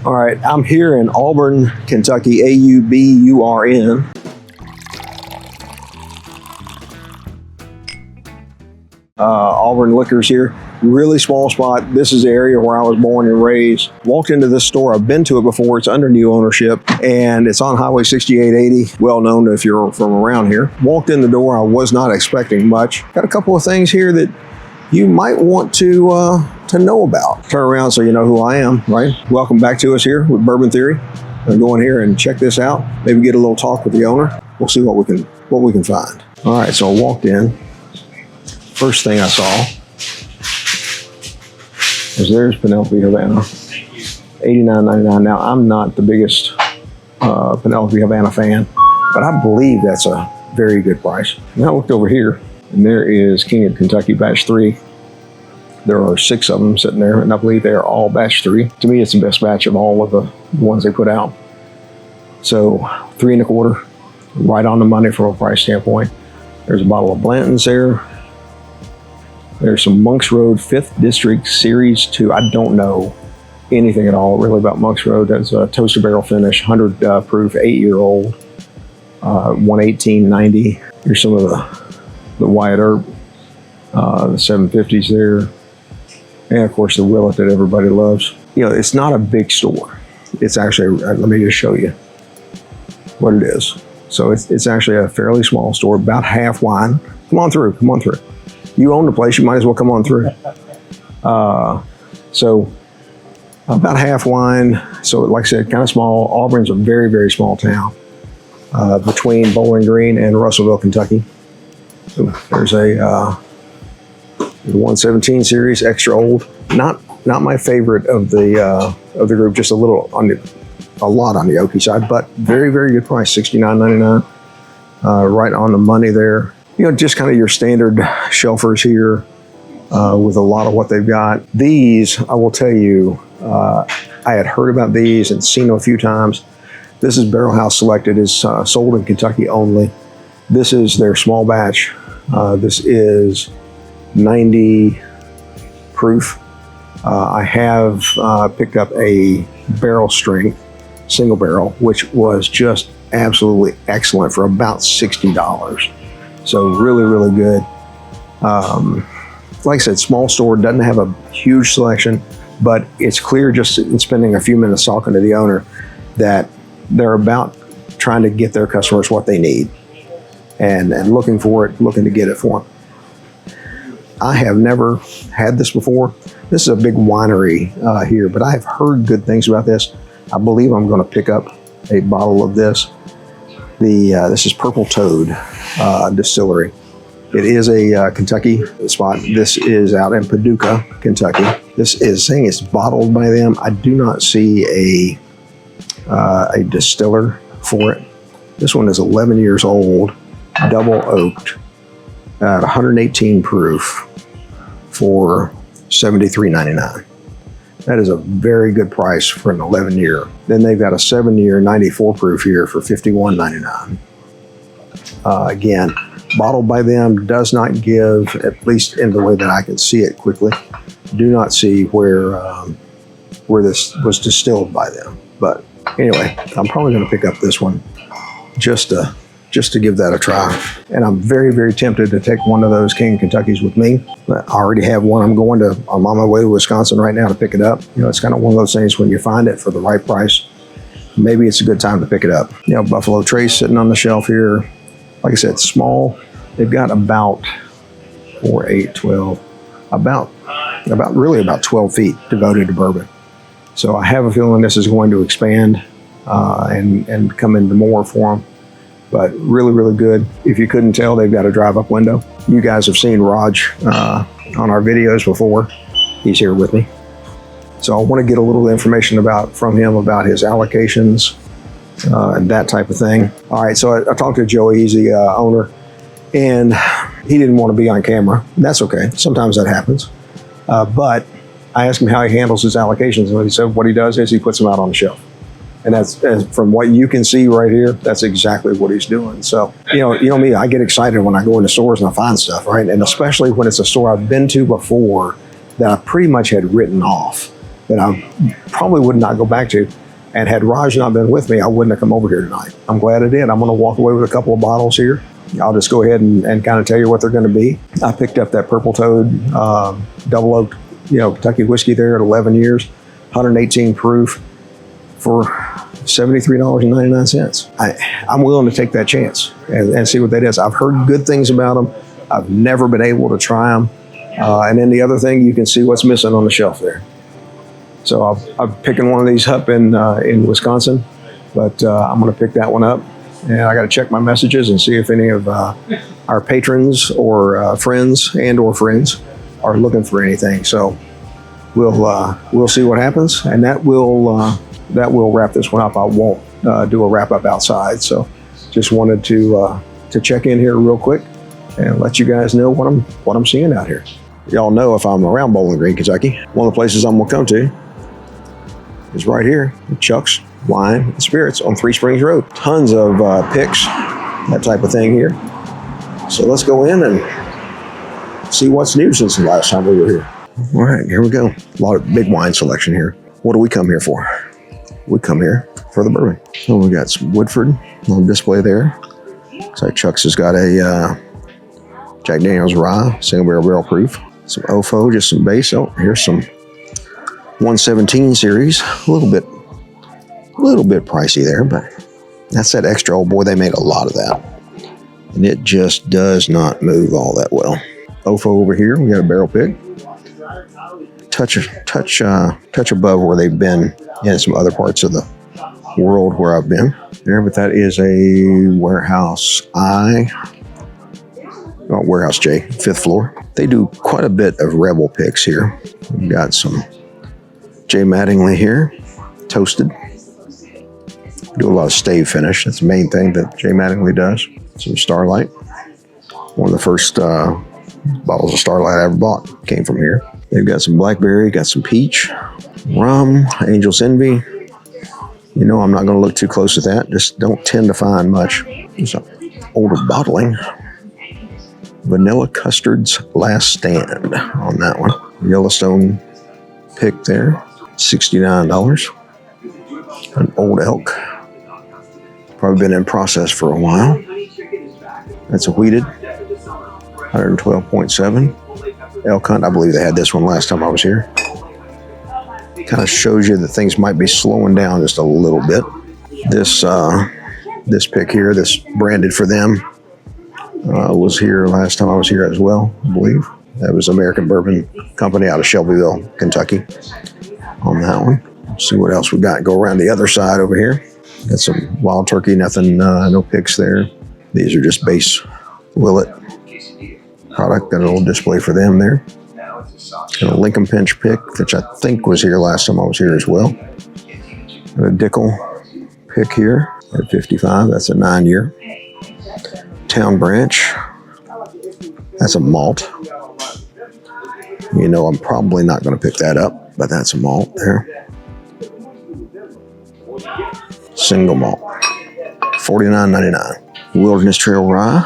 All right, I'm here in Auburn, Kentucky, A-U-B-U-R-N. Auburn Liquors here. Really small spot. This is the area where I was born and raised. Walked into this store. I've been to it before. It's under new ownership, and it's on Highway 6880. Well known if you're from around here. Walked in the door. I was not expecting much. Got a couple of things here that you might want to know about. Turn around so you know who I am, right? Welcome back to us here with Bourbon Theory. I'm going here and check this out. Maybe get a little talk with the owner. We'll see what we can find. All right, so I walked in. First thing I saw is there's Penelope Havana, $89.99. Now, I'm not the biggest Penelope Havana fan, but I believe that's a very good price. Now I looked over here, and there is King of Kentucky Batch 3. There are 6 of them sitting there, and I believe they are all Batch 3. To me, it's the best batch of all of the ones they put out. So, 3 1/4, right on the money from a price standpoint. There's a bottle of Blantons there. There's some Monks Road 5th District Series 2. I don't know anything at all really about Monks Road. That's a toaster barrel finish, 100 proof, 8-year-old, 118.90. Here's some of the Wyatt Earp, the 750s there. And of course the Willet that everybody loves. You know, it's not a big store. It's actually, let me just show you what it is. So it's actually a fairly small store, about half wine. Come on through. You own the place, you might as well come on through. So about half wine. So like I said, kind of small. Auburn's a very, very small town between Bowling Green and Russellville, Kentucky. So there's a 117 series, extra old. Not my favorite of the group, just a lot on the oaky side, but very, very good price, $69.99. Right on the money there. You know, just kind of your standard shelfers here with a lot of what they've got. These, I will tell you, I had heard about these and seen them a few times. This is Barrel House Selected. It's sold in Kentucky only. This is their small batch. This is 90 proof. I have picked up a barrel strength, single barrel, which was just absolutely excellent for about $60. So really, really good. Like I said, small store, doesn't have a huge selection, but it's clear just in spending a few minutes talking to the owner that they're about trying to get their customers what they need and looking to get it for them. I have never had this before. This is a big winery here, but I have heard good things about this. I believe I'm going to pick up a bottle of this. This is Purple Toad Distillery. It is a Kentucky spot. This is out in Paducah, Kentucky. This is saying it's bottled by them. I do not see a distiller for it. This one is 11 years old, double oaked, at 118 proof for $73.99. That is a very good price for an 11-year. Then they've got a 7-year 94 proof here for $51.99. Again, bottled by them, does not give, at least in the way that I can see it quickly, do not see where this was distilled by them. But anyway, I'm probably going to pick up this one just to give that a try. And I'm very, very tempted to take one of those King Kentuckys with me. I already have one. I'm on my way to Wisconsin right now to pick it up. You know, it's kind of one of those things when you find it for the right price, maybe it's a good time to pick it up. You know, Buffalo Trace sitting on the shelf here. Like I said, small. They've got about 4, 8, 12, about 12 feet devoted to bourbon. So I have a feeling this is going to expand and come into more for them. But really, really good. If you couldn't tell, they've got a drive-up window. You guys have seen Raj on our videos before. He's here with me. So I want to get a little information from him about his allocations and that type of thing. All right, so I talked to Joey, he's the owner, and he didn't want to be on camera. That's okay, sometimes that happens. But I asked him how he handles his allocations, and he said what he does is he puts them out on the shelf. And that's, from what you can see right here, that's exactly what he's doing. So, you know me, I get excited when I go into stores and I find stuff, right? And especially when it's a store I've been to before that I pretty much had written off. that I probably would not go back to. And had Raj not been with me, I wouldn't have come over here tonight. I'm glad I did. I'm going to walk away with a couple of bottles here. I'll just go ahead and kind of tell you what they're going to be. I picked up that Purple Toad double oak, Kentucky whiskey there at 11 years, 118 proof for $73.99. I'm willing to take that chance and see what that is. I've heard good things about them. I've never been able to try them. And then the other thing, you can see what's missing on the shelf there. So I'm picking one of these up in Wisconsin, but I'm going to pick that one up, and I got to check my messages and see if any of our patrons or friends are looking for anything. So we'll see what happens, and that will wrap this one up. I won't do a wrap up outside, so just wanted to check in here real quick and let you guys know what I'm seeing out here. Y'all know if I'm around Bowling Green, Kentucky, one of the places I'm going to come to is right here, Chuck's Wine and Spirits on Three Springs Road. Tons of picks, that type of thing here. So let's go in and see what's new since the last time we were here. All right, here we go. A lot of big wine selection here. What do we come here for? We come here for the bourbon. So we got some Woodford on display there. Looks like Chuck's has got a Jack Daniel's Rye, single barrel proof. Some Ofo, just some base. Oh, here's some 117 series, a little bit pricey there, but that's that extra old boy. They make a lot of that, and it just does not move all that well. Ofo over here, we got a barrel pick, touch above where they've been in some other parts of the world where I've been there, but that is a Warehouse Warehouse J, 5th floor. They do quite a bit of Rebel picks here. We've got some J. Mattingly here, toasted. Do a lot of stave finish. That's the main thing that J. Mattingly does. Some Starlight. One of the first bottles of Starlight I ever bought came from here. They've got some blackberry, got some peach, rum, Angel's Envy. I'm not going to look too close at that. Just don't tend to find much. There's an older bottling. Vanilla Custard's Last Stand on that one. Yellowstone pick there. $69. An Old Elk. Probably been in process for a while. That's a wheated. 112.7. Elk Hunt. I believe they had this one last time I was here. Kind of shows you that things might be slowing down just a little bit. This pick here, this branded for them, was here last time I was here as well, I believe. That was American Bourbon Company out of Shelbyville, Kentucky. On that one. Let's see what else we got. Go around the other side over here. Got some Wild Turkey, nothing, no picks there. These are just base Willet product. Got a little display for them there. Got a Lincoln Pinch pick, which I think was here last time I was here as well. Got a Dickel pick here at 55. That's a 9-year. Town Branch. That's a malt. I'm probably not going to pick that up, but that's a malt there. Single malt. $49.99. Wilderness Trail Rye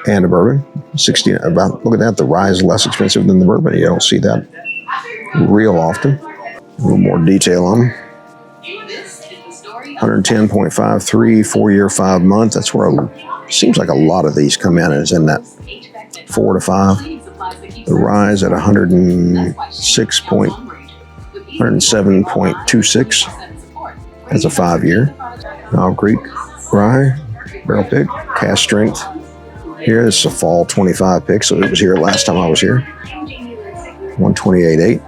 and a bourbon. $60. Look at that. The rye is less expensive than the bourbon. You don't see that real often. A little more detail on them. 110.53, 4-year, 5-month. That's where seems like a lot of these come in. Is in that 4 to 5. The rye is at 107.26. That's a 5-year. Knob Creek Rye, barrel pick, cast strength. Here, this is a fall 25 pick, so it was here last time I was here. 128.8,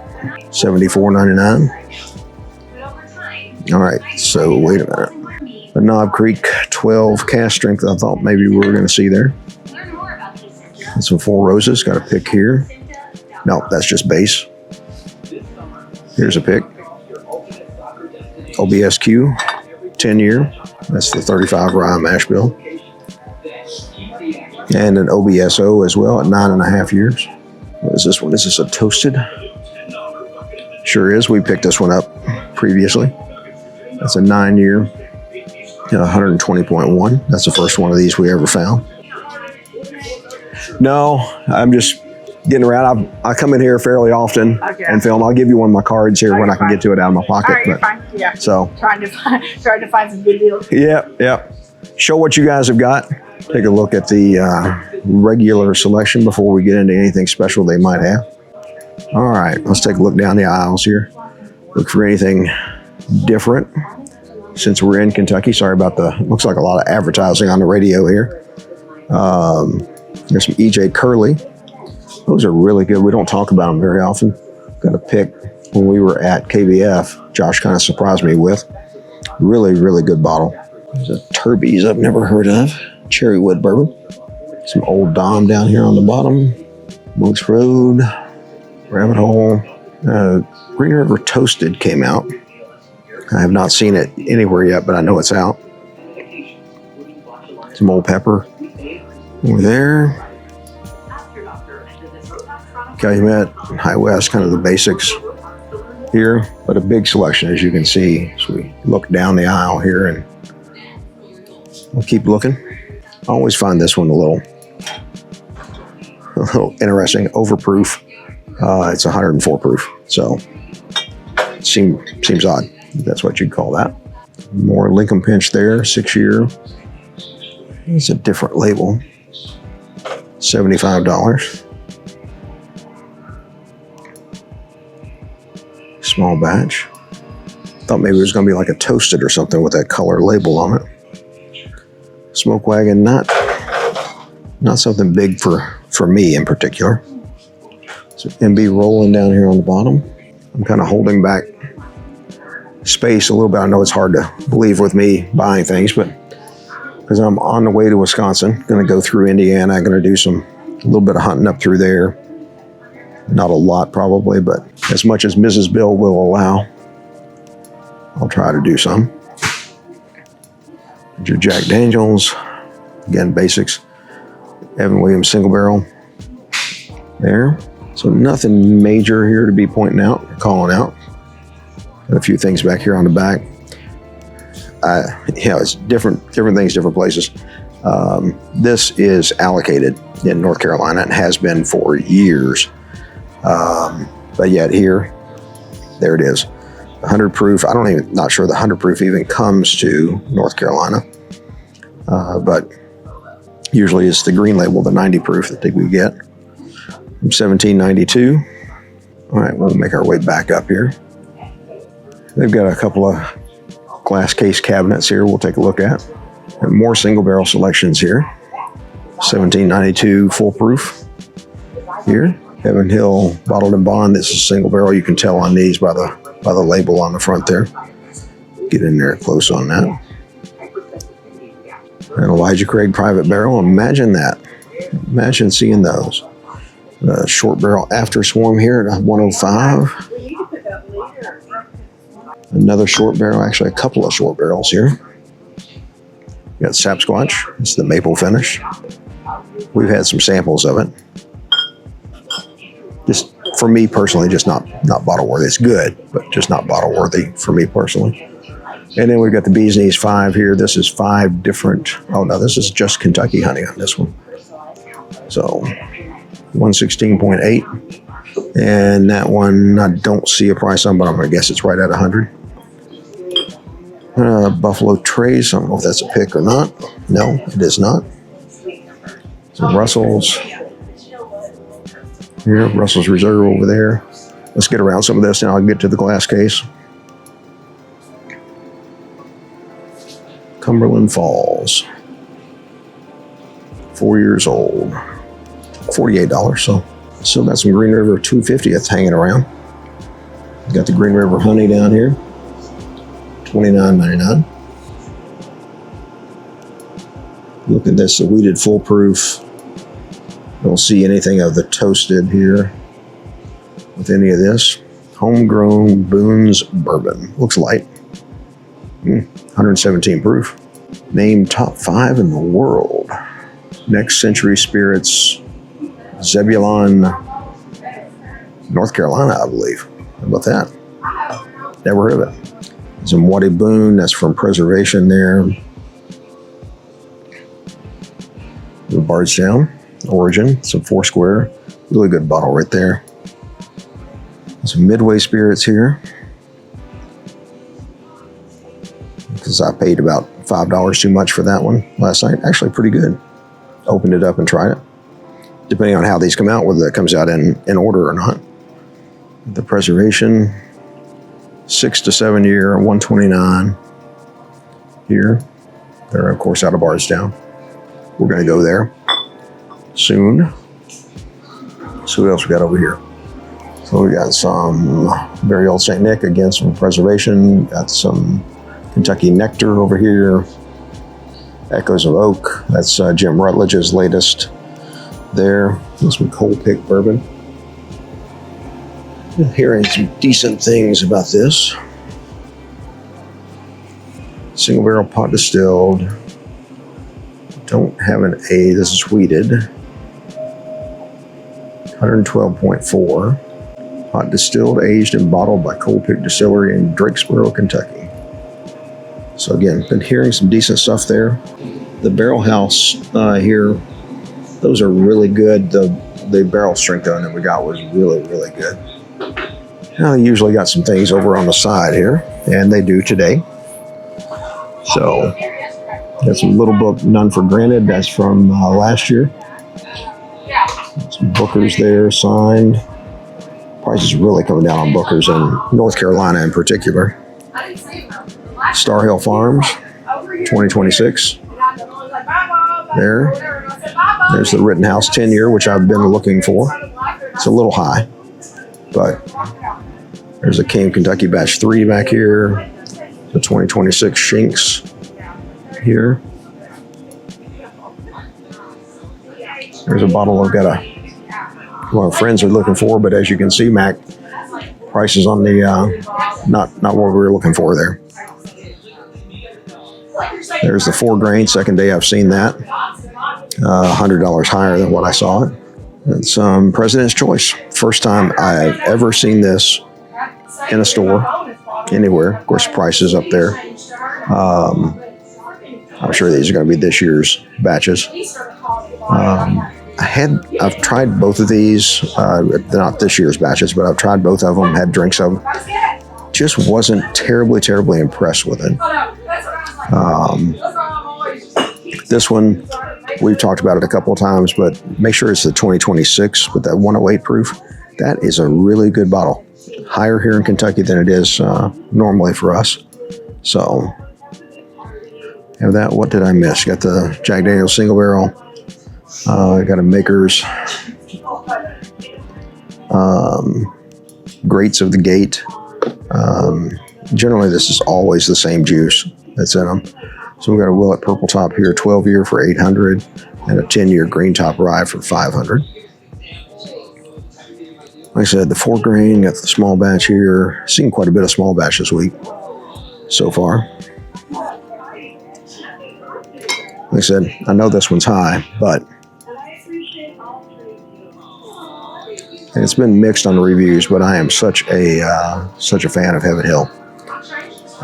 $74.99. All right, so wait a minute. The Knob Creek 12 cast strength, I thought maybe we were going to see there. And some Four Roses, got a pick here. No, that's just base. Here's a pick. OBSQ, 10-year. That's the 35 rye mash bill. And an OBSO as well at 9.5 years. What is this one? Is this a toasted? Sure is. We picked this one up previously. That's a 9-year, 120.1. That's the first one of these we ever found. No, I'm just getting around. I come in here fairly often and film. I'll give you one of my cards here when I can get to it out of my pocket. All right, you're fine. Yeah. So trying to find some good deals. Yeah. Show what you guys have got. Take a look at the regular selection before we get into anything special they might have. All right, let's take a look down the aisles here. Look for anything different. Since we're in Kentucky, sorry about looks like a lot of advertising on the radio here. There's some E.J. Curley. Those are really good. We don't talk about them very often. Got a pick when we were at KBF. Josh kind of surprised me with. Really, really good bottle. There's a Turby's I've never heard of. Cherry wood bourbon. Some Old Dom down here on the bottom. Monk's Road. Rabbit Hole. Green River Toasted came out. I have not seen it anywhere yet, but I know it's out. Some Old Pepper over there. Calumet, High West, kind of the basics here, but a big selection as you can see. So we look down the aisle here and we'll keep looking. I always find this one a little interesting. Overproof. It's 104 proof, so it seems odd. That's what you'd call that. More Lincoln Pinch there, 6-year. It's a different label. $75. Small batch. Thought maybe it was going to be like a toasted or something with that color label on it. Smoke Wagon, not something big for me in particular. So MB rolling down here on the bottom. I'm kind of holding back space a little bit. I know it's hard to believe with me buying things, but because I'm on the way to Wisconsin, going to go through Indiana, I'm going to do a little bit of hunting up through there. Not a lot probably, but as much as Mrs. Bill will allow, I'll try to do some. Your Jack Daniels, again, basics. Evan Williams single barrel there. So nothing major here to be pointing out, or calling out. And a few things back here on the back. It's different things, different places. This is allocated in North Carolina and has been for years. But yet here, there it is. 100 proof. Not sure the 100 proof even comes to North Carolina. But usually it's the green label, the 90 proof that we get. From 1792. All right, we'll make our way back up here. They've got a couple of glass case cabinets here we'll take a look at. And more single barrel selections here. 1792 full proof here. Heaven Hill bottled and bond. This is single barrel. You can tell on these by the label on the front there. Get in there close on that. And Elijah Craig private barrel. Imagine that. Imagine seeing those. Short barrel after swarm here at 105. Another short barrel, actually a couple of short barrels here. We got Sapsquatch. It's the maple finish. We've had some samples of it. Just for me personally, just not bottle worthy. It's good, but just not bottle worthy for me personally. And then we've got the Bee's Knees 5 here. This is 5 different. Oh no, this is just Kentucky honey on this one. So 116.8. And that one, I don't see a price on, but I'm going to guess it's right at 100. Buffalo Trace, I don't know if that's a pick or not. No, it is not. Some Russell's. Here, Russell's Reserve over there. Let's get around some of this and I'll get to the glass case. Cumberland Falls. 4 years old. $48, so still got some Green River 250th hanging around. Got the Green River honey down here, $29.99. Look at this, the wheated full proof. Don't see anything of the toasted here with any of this. Homegrown Boone's Bourbon. Looks light. 117 proof. Named top 5 in the world. Next Century Spirits, Zebulon, North Carolina, I believe. How about that? Never heard of it. Some Waddy Boone, that's from Preservation there. The Bardstown, Origin, some Foursquare. Really good bottle right there. Some Midway spirits here. Because I paid about $5 too much for that one last night. Actually pretty good. Opened it up and tried it. Depending on how these come out, whether that comes out in order or not. The preservation, 6 to 7 year, 129 here. They're of course out of Bardstown. We're gonna go there soon. So what else we got over here? So we got some very old St. Nick, again, some preservation. Got some Kentucky Nectar over here. Echoes of Oak. That's Jim Rutledge's latest there. This one, Cold Pick Bourbon. Hearing some decent things about this. Single barrel pot distilled. Don't have an A. This is wheated. 112.4. Pot distilled, aged, and bottled by Cold Pick Distillery in Drakesboro, Kentucky. So again, been hearing some decent stuff there. The barrel house here, those are really good. The barrel strength on that we got was really, really good. Now they usually got some things over on the side here, and they do today. So got some Little Book None for Granted. That's from last year. Some Bookers there signed. Prices really coming down on Bookers in North Carolina in particular. Star Hill Farms, 2026. There's the Rittenhouse 10 year, which I've been looking for. It's a little high, but there's a Came Kentucky Batch 3 back here. The 2026 Shinks here. There's a bottle I've got a lot of friends are looking for, but as you can see, Mac, prices on the not what we were looking for there. There's the 4 grain, second day I've seen that. $100 higher than what I saw it. It's President's Choice. First time I've ever seen this in a store, anywhere. Of course, the price is up there. I'm sure these are going to be this year's batches. I've tried both of these, not this year's batches, but I've tried both of them, had drinks of them. Just wasn't terribly impressed with it. This one, we've talked about it a couple of times, but make sure it's the 2026 with that 108 proof. That is a really good bottle. Higher here in Kentucky than it is normally for us. So, have that. What did I miss? Got the Jack Daniel's single barrel. Got a Maker's. Greats of the Gate. Generally, this is always the same juice that's in them. So we got a Willet Purple Top here, 12 year for $800, and a 10 year Green Top Rye for $500. Like I said, the 4 grain, got the small batch here. Seen quite a bit of small batch this week so far. Like I said, I know this one's high, but and it's been mixed on the reviews, but I am such a fan of Heaven Hill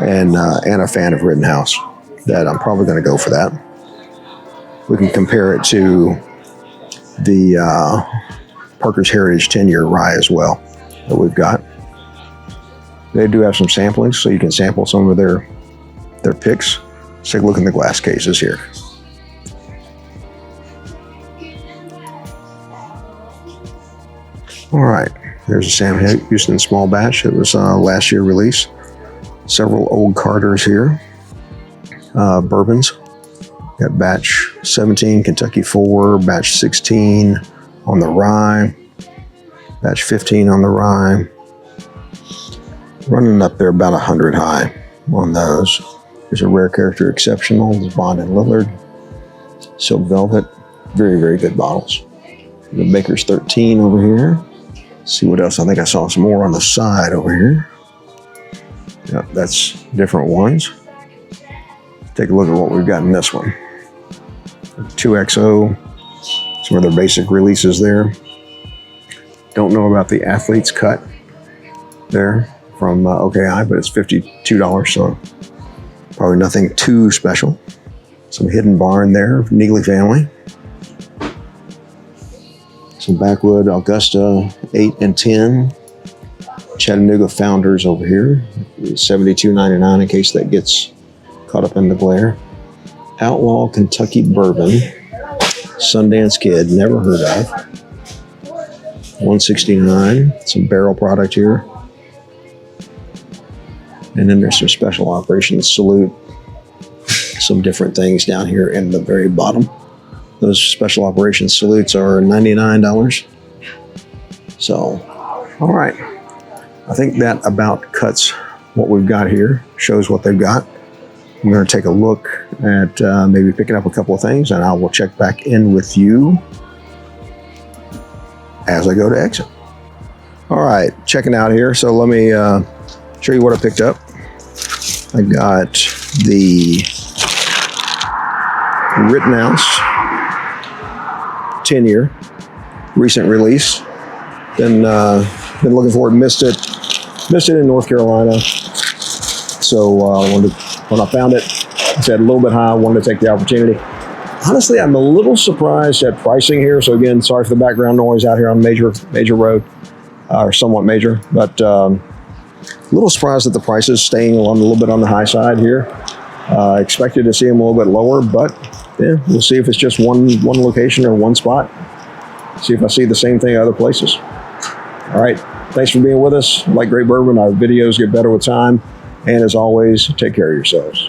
and a fan of Rittenhouse that I'm probably going to go for that. We can compare it to the Parker's Heritage 10-year rye as well that we've got. They do have some samplings, so you can sample some of their picks. Let's take a look in the glass cases here. All right, there's a Sam Houston small batch. It was last year release. Several old Carters here. Bourbons. Got batch 17, Kentucky 4, batch 16 on the rye, batch 15 on the rye. Running up there about 100 high on those. There's a Rare Character Exceptional. There's Bond and Lillard. Silk Velvet. Very, very good bottles. The Baker's 13 over here. Let's see what else. I think I saw some more on the side over here. Yep, that's different ones. Take a look at what we've got in this one. 2XO. Some of their basic releases there. Don't know about the Athlete's Cut there from OKI, but it's $52, so probably nothing too special. Some Hidden Barn there, Neagley family. Some Backwood Augusta 8 and 10. Chattanooga Founders over here. $72.99 in case that gets caught up in the glare. Outlaw Kentucky Bourbon. Sundance Kid, never heard of. $169. Some barrel product here. And then there's some special operations salute. Some different things down here in the very bottom. Those special operations salutes are $99. So, all right. I think that about cuts what we've got here, shows what they've got. I'm going to take a look at maybe picking up a couple of things, and I will check back in with you as I go to exit. All right, checking out here. So let me show you what I picked up. I got the Rittenhouse 10-year recent release. Been looking for it. Missed it in North Carolina. So when I found it, I said a little bit high. I wanted to take the opportunity. Honestly, I'm a little surprised at pricing here. So again, sorry for the background noise out here on major road, or somewhat major, but a little surprised that the price is staying a little bit on the high side here. Expected to see them a little bit lower, but yeah, we'll see if it's just one location or one spot. See if I see the same thing other places. All right, thanks for being with us. Like great bourbon, our videos get better with time. And as always, take care of yourselves.